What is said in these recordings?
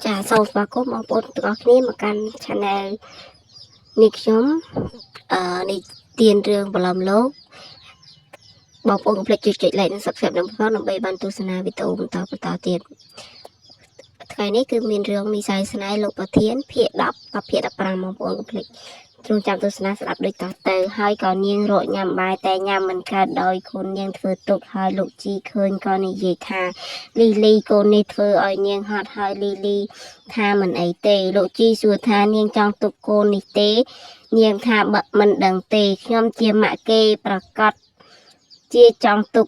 ចាសូមស្វាគមន៍បងប្អូនទាំងអស់គ្នាមកកាន់ Channel នេះខ្ញុំនេះទានរឿងបឡំលោកបងប្អូនកុំភ្លេចចុច like និង Subscribe ដើម្បីបានទស្សនាវីដេអូបន្តទៀតថ្ងៃនេះគឺមានរឿងនិស័យស្នេហ៍លោកប្រធានភាគ10ភាគ15បងប្អូនកុំភ្លេចទ្រង់ចាំទស្សនាស្ដាប់ដូចតទៅហើយក៏នាងរកញ៉ាំបាយតែញ៉ាំមិនកើតដោយខ្លួននាងធ្វើទុកហើយលោកជីឃើញក៏និយាយថាលីលីកូននេះធ្វើឲ្យនាងហត់ហើយលីលីថាមិនអីទេលោកជីសួរថានាងចង់ទុកកូននេះទេនាងថាបើមិនដឹងទេខ្ញុំជាម៉ាក់គេប្រកាសជាចង់ទុក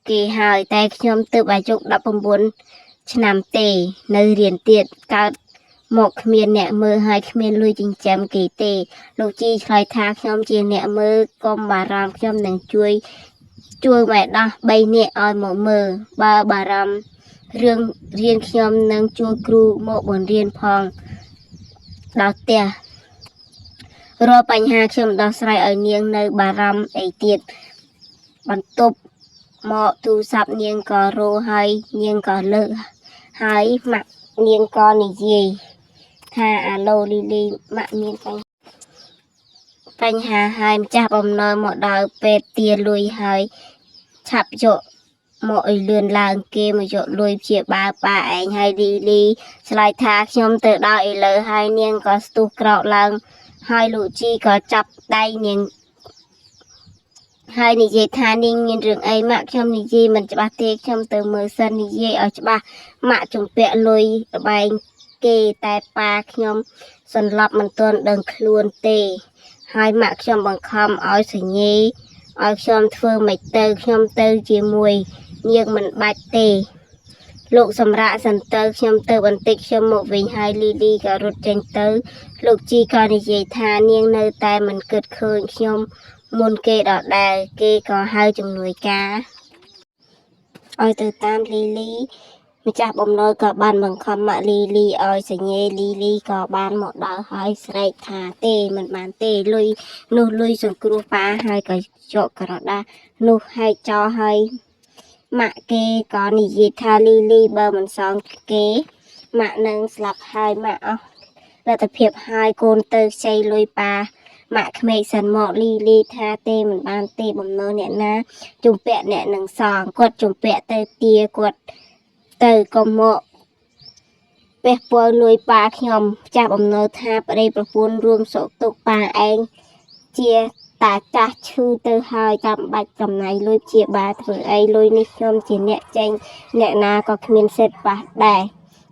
គេហើយតែខ្ញុំទើបអាយុ19ឆ្នាំទេនៅរៀនទៀតកើតមកគ្មានអ្នកមើលហើយគ្មានលុយចិញ្ចឹមគេទេលោកជីឆ្លើយថាខ្ញុំជាអ្នកមើលកុំបារម្ភខ្ញុំនឹងជួយម៉ែដោះ3នាក់ឲ្យមកមើលបើបារម្ភរឿងរៀនខ្ញុំនឹងជួយគ្រូមកបង្រៀនផងដល់ផ្ទះរាល់បញ្ហាខ្ញុំដោះស្រាយឲ្យនាងនៅបារម្ភអីទៀតបន្ទប់មកទូរស័ព្ទនាងក៏រោហើយនាងក៏លើកហើយម៉ាក់នាងក៏និយាយថាអាឡូលីលីម៉ាក់មានបញ្ហាហើយម្ចាស់បំណុលមកដល់ពេទ្យទាលុយហើយឆាប់យកមកឲ្យលឿនឡើងគេមកយកលុយព្យាបាលប៉ាឯងហើយលីលីឆ្លើយថាខ្ញុំទៅដល់ឥឡូវហើយនាងក៏ស្ទុះក្រោកឡើងហើយលោកជីក៏ចាប់ដៃនាងហើយនិយាយថានាងមានរឿងអីម៉ាក់ខ្ញុំនិយាយមិនច្បាស់ទេខ្ញុំទៅមើលសិននិយាយឲ្យច្បាស់ម៉ាក់ជំពាក់លុយរបែងគេតែប៉ាខ្ញុំសន្លប់មិនទាន់ដឹងខ្លួនទេហើយម៉ាក់ខ្ញុំបង្ខំឲ្យសញ្ញេឲ្យខ្ញុំធ្វើមិនទៅខ្ញុំទៅជាមួយនាងមិនបាច់ទេលោកសម្រាប់សិនទៅខ្ញុំទៅបន្តិចខ្ញុំមកវិញហើយលីលីក៏រត់ចេញទៅលោកជីក៏និយាយថានាងនៅតែមិនគិតឃើញខ្ញុំមុនគេដដែលគេក៏ហៅជំនួយការឲ្យទៅតាមលីលីម្ចាស់បំណុលក៏បានបង្ខំម៉ាក់លីលីឲ្យសញ្ញេលីលីក៏បានមកដល់ហើយស្រែកថាទេមិនបានទេលុយនោះលុយសង្គ្រោះប៉ាហើយក៏យកក្រដាសនោះហែកចោលហើយម៉ាក់គេក៏និយាយថាលីលីបើមិនសងគេម៉ាក់នឹងស្លាប់ហើយម៉ាក់អស់លទ្ធភាពហើយកូនទៅខ្ចីលុយប៉ាម៉ាក់ក្មេកសិនមកលីលីថាទេមិនបានទេបំណុលអ្នកណាជំពាក់អ្នកនឹងសងគាត់ជំពាក់ទៅទាគាត់ទៅកុំមកពេះពលលួយប៉ាខ្ញុំចាស់បំណុលថាប្តីប្រពន្ធរួមសុខទុក្ខប៉ាឯងជាតាចាស់ឈឺទៅហើយចាំបាច់ចំណាយលុយព្យាបាលធ្វើអីលុយនេះខ្ញុំជាអ្នកចេញអ្នកណាក៏គ្មានសិទ្ធិប៉ះដែរ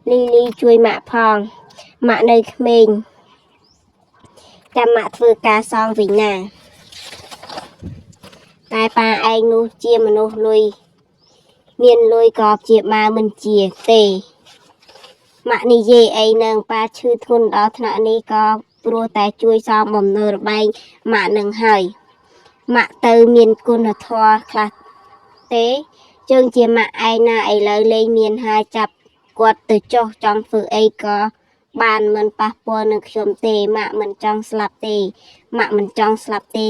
លីលីជួយម៉ាក់ផងម៉ាក់នៅក្មេងចាំម៉ាក់ធ្វើការសងវិញណាតែប៉ាឯងនោះជាមនុស្សលុយមានលុយក៏ព្យាបាលមិនជាទេម៉ាក់និយាយអីនឹងប៉ាឈឺធ្ងន់ដល់ថ្នាក់នេះក៏ព្រោះតែជួយសងបំណុលរបែងម៉ាក់នឹងហើយម៉ាក់ទៅមានគុណធម៌ខ្លះទេជើងជាម៉ាក់ឯណាឥឡូវលេងមានហើយចាប់គាត់ទៅចុះចង់ធ្វើអីក៏បានមិនប៉ះពាល់នឹងខ្ញុំទេម៉ាក់មិនចង់ស្លាប់ទេម៉ាក់មិនចង់ស្លាប់ទេ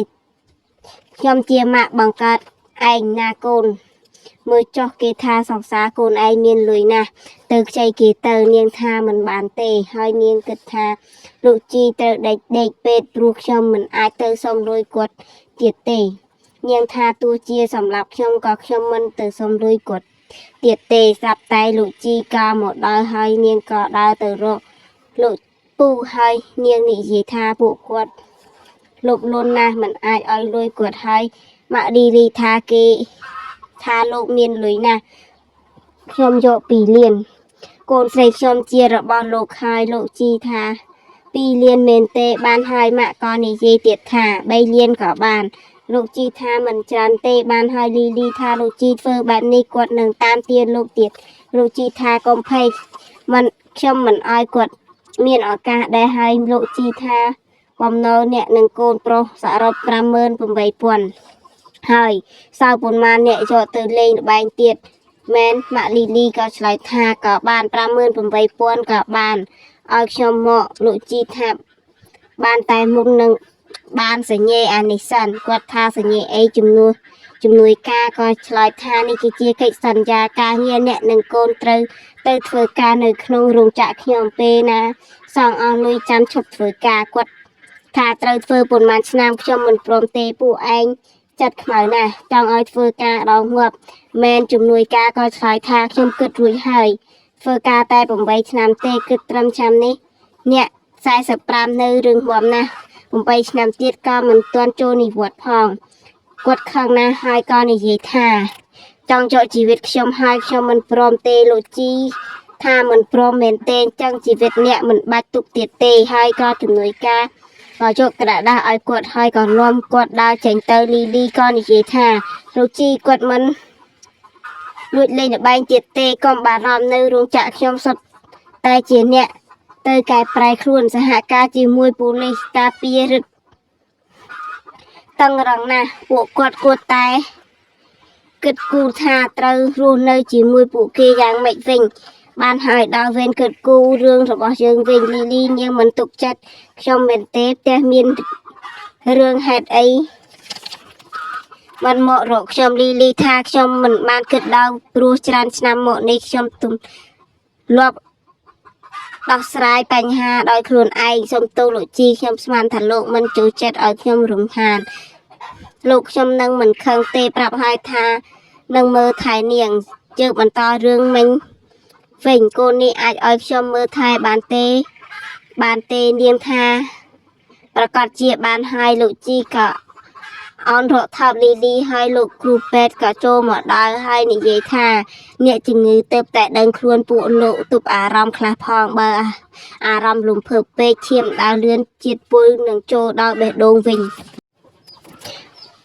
ខ្ញុំជាម៉ាក់បង្កើតឯងណាកូនមើលចុះគេថាសង្សារកូនឯងមានលុយណាស់ទៅខ្ចីគេទៅនាងថាមិនបានទេហើយនាងគិតថាលោកជីត្រូវដេកពេទ្យព្រោះខ្ញុំមិនអាចទៅសុំលុយគាត់ទៀតទេនាងថាទោះជាសម្រាប់ខ្ញុំក៏ខ្ញុំមិនទៅសុំលុយគាត់ទៀតទេស្រាប់តែលោកជីក៏មកដល់ហើយនាងក៏ដើរទៅរកលោកពូហើយនាងនិយាយថាពួកគាត់លោភលន់ណាស់មិនអាចឲ្យលុយគាត់ហើយម៉ាក់ឌីរីថាគេថាលោកមានលុយណាស់ខ្ញុំយក2លានកូនស្រីខ្ញុំជារបស់លោកហើយលោកជីថា2លានមែនទេបានហើយម៉ាក់ក៏និយាយទៀតថា3លានក៏បានលោកជីថាមិនច្រើនទេបានហើយលីលីថាលោកជីធ្វើបែបនេះគាត់នឹងតាមទានលោកទៀតលោកជីថាកុំភ័យមិនខ្ញុំមិនឲ្យគាត់មានឱកាសដែរហើយលោកជីថាបំណុលអ្នកនឹងកូនប្រុសសរុប58,000ហើយសៅប៉ុន្មានអ្នកយកទៅលេងល្បែងទៀតមែនម៉ាក់លីលីក៏ឆ្លើយថាក៏បាន58,000ក៏បានឲ្យខ្ញុំមកលោកជីថាបានតែមុននឹងបានសញ្ញេអានេះសិនគាត់ថាសញ្ញេអី ជំនួយការក៏ឆ្លើយថានេះគឺជាកិច្ចសន្យាការងារអ្នកនឹងកូនត្រូវទៅធ្វើការនៅក្នុងរោងចក្រខ្ញុំពេលណាសងអស់លុយចាំឈប់ធ្វើការគាត់ថាត្រូវធ្វើប៉ុន្មានឆ្នាំខ្ញុំមិនព្រមទេពួកឯងចិត្តខ្មៅណាស់ចង់ឲ្យធ្វើការដល់ងាប់មែនជំនួយការក៏ឆ្លើយថាខ្ញុំគិតរួចហើយធ្វើការតែ8ឆ្នាំទេគិតត្រឹមឆ្នាំនេះអ្នក45នៅរឿងមាំណាស់8ឆ្នាំទៀតក៏មិនទាន់ចូលនិវត្តន៍ផងគាត់ខឹងណាស់ហើយក៏និយាយថាចង់យកជីវិតខ្ញុំហើយខ្ញុំមិនព្រមទេលោកជីថាមិនព្រមមែនទេចឹងជីវិតអ្នកមិនបាច់ទុកទៀតទេហើយក៏ជំនួយការក៏យកក្រដាស់ឲ្យគាត់ហើយក៏នាំគាត់ដើរចេញទៅលីលីក៏និយាយថាលោកជីគាត់មិនលួចលេងល្បែងទៀតទេកុំបារម្ភនៅរោងចក្រខ្ញុំសុទ្ធតែជាអ្នកទៅកែប្រែខ្លួនសហការជាមួយប៉ូលីសការពាររឹតតឹងរឹងណាស់ពួកគាត់គួរតែគិតគូរថាត្រូវរស់នៅជាមួយពួកគេយ៉ាងម៉េចវិញបានហើយដល់វេនគិតគូររឿងរបស់យើងវិញលីលីនាងមិនទុកចិត្តខ្ញុំមែនទេផ្ទះមានរឿងហេតុអីបានមករកខ្ញុំលីលីថាខ្ញុំមិនបានគិតដល់ព្រោះច្រើនឆ្នាំមកនេះខ្ញុំទំលាប់ដោះស្រាយបញ្ហាដោយខ្លួនឯងសូមទោសលោកជីខ្ញុំស្មានថាលោកមិនចូលចិត្តឲ្យខ្ញុំរំខានលោកខ្ញុំនឹងមិនខឹងទេប្រាប់ឲ្យថានឹងមើលថែនាងជើងបន្តរឿងមិញវិញកូននេះអាចឲ្យខ្ញុំមើលថែបានទេនាងថាប្រកាសជាបានហើយលោកជីក៏អនរកថោបលីលីហើយលោកគ្រូពេទ្យក៏ចូលមកដល់ហើយនិយាយថាអ្នកជំងឺទៅតែដឹងខ្លួនពួកលោកទប់អារម្មណ៍ខ្លះផងបើអារម្មណ៍រំភើបពេកឈាមដើរលឿនជាតិពុលនឹងចូលដល់បេះដូងវិញ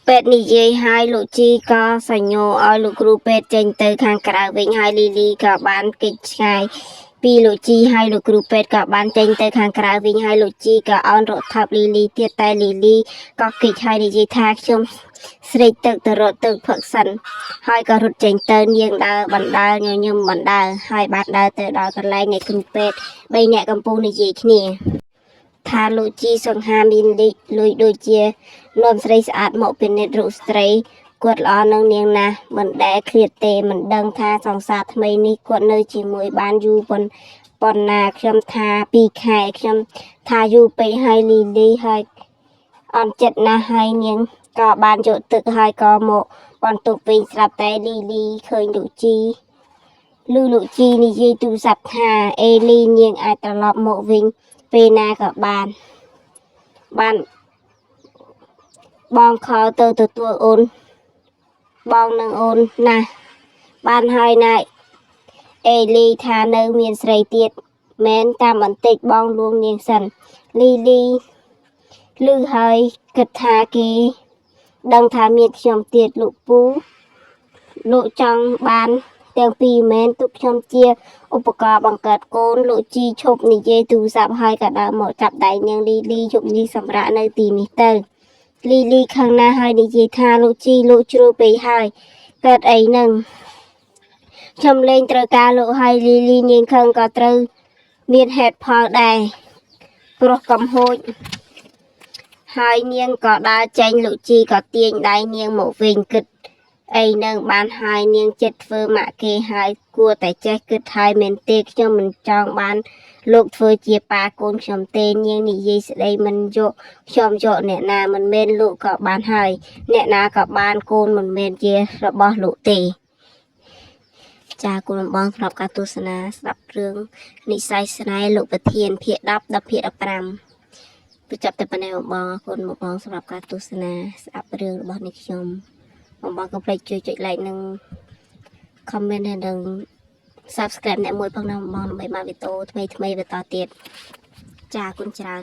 ពេទ្យនិយាយហើយលោកជីក៏សញ្ញោឲ្យលោកគ្រូពេទ្យចេញទៅខាងក្រៅវិញហើយលីលីក៏បានគេចឆ្ងាយពីលោកជីហើយលោកគ្រូពេទ្យក៏បានចេញទៅខាងក្រៅវិញហើយលោកជីក៏អោនរត់ថាប់លីលីទៀតតែលីលីក៏គេចហើយនិយាយថាខ្ញុំស្រេកទឹកទៅរត់ទឹកផឹកសិនហើយក៏រត់ចេញទៅនាងដើរបណ្ដើរញញឹមបណ្ដើរហើយបានដើរទៅដល់កន្លែងនៃគ្រូពេទ្យ3នាក់កំពុងនិយាយគ្នាថាលោកជីសង្ហាមានលុយដូចជានាំស្រីស្អាតមកពិនិត្យរូបស្ត្រីគាត់ល្អនឹងនាងណាស់មិនដែលឃ្លាតទេមិនដឹងថាសង្សារថ្មីនេះគាត់នៅជាមួយបានយូរប៉ុណ្ណាខ្ញុំថា2ខែខ្ញុំថាយូរពេកហើយលីលីហើយអន់ចិត្តណាស់ហើយនាងក៏បានយកទឹកហើយក៏មកបន្ទប់វិញស្រាប់តែលីលីឃើញលោកជីលោកជីនិយាយទូរស័ព្ទថាអេលីនាងអាចត្រឡប់មកវិញពេលណាក៏បានបងខលទៅទទួលអូនបងនឹងអូនណាស់បានហើយណាអេលីថានៅមានស្រីទៀតមែនតាមបន្តិចបងលួងនាងសិនលីលីឮហើយគិតថាគេដឹងថាមានខ្ញុំទៀតលោកពូលោកចង់បានទាំងពីរមែនទុកខ្ញុំជាឧបករណ៍បង្កើតកូនលោកជីឈប់និយាយទូរស័ព្ទហើយក៏ដើរមកចាប់ដៃនាងលីលីយប់នេះសម្រាប់នៅទីនេះទៅលីលីខាងណាហើយនិយាយថាលោកជីលោកជ្រុលពេកហើយកើតអីនឹងខ្ញុំលេងត្រូវការលោកហើយលីលីនាងខឹងក៏ត្រូវមានហេតុផលដែរព្រោះកំហួចហើយនាងក៏ដើរចេញលោកជីក៏ទាញដៃនាងមកវិញគិតអីនឹងបានហើយនាងចិត្តធ្វើម៉ាក់គេហើយគួរតែចេះគិតហើយមែនទេខ្ញុំមិនចង់បានលោកធ្វើជាប៉ាកូនខ្ញុំទេនាងនិយាយស្ដីមិនយកខ្ញុំយកអ្នកណាមិនមែនលោកក៏បានហើយអ្នកណាក៏បានកូនមិនមែនជារបស់លោកទេចាគុណបងសម្រាប់ការទស្សនាស្ដាប់រឿងនិស័យស្នេហ៍លោកប្រធានភាគ10ដល់ភាគ15បញ្ចប់តែប៉ុណ្ណេះបងអរគុណបងសម្រាប់ការទស្សនាស្ដាប់រឿងរបស់នេះខ្ញុំបងកុំភ្លេចជួយចុច like និង comment ហើយនិង subscribe អ្នកមួយផងណាបងដើម្បីបានវីដេអូថ្មីបន្តទៀតចាអរគុណច្រើន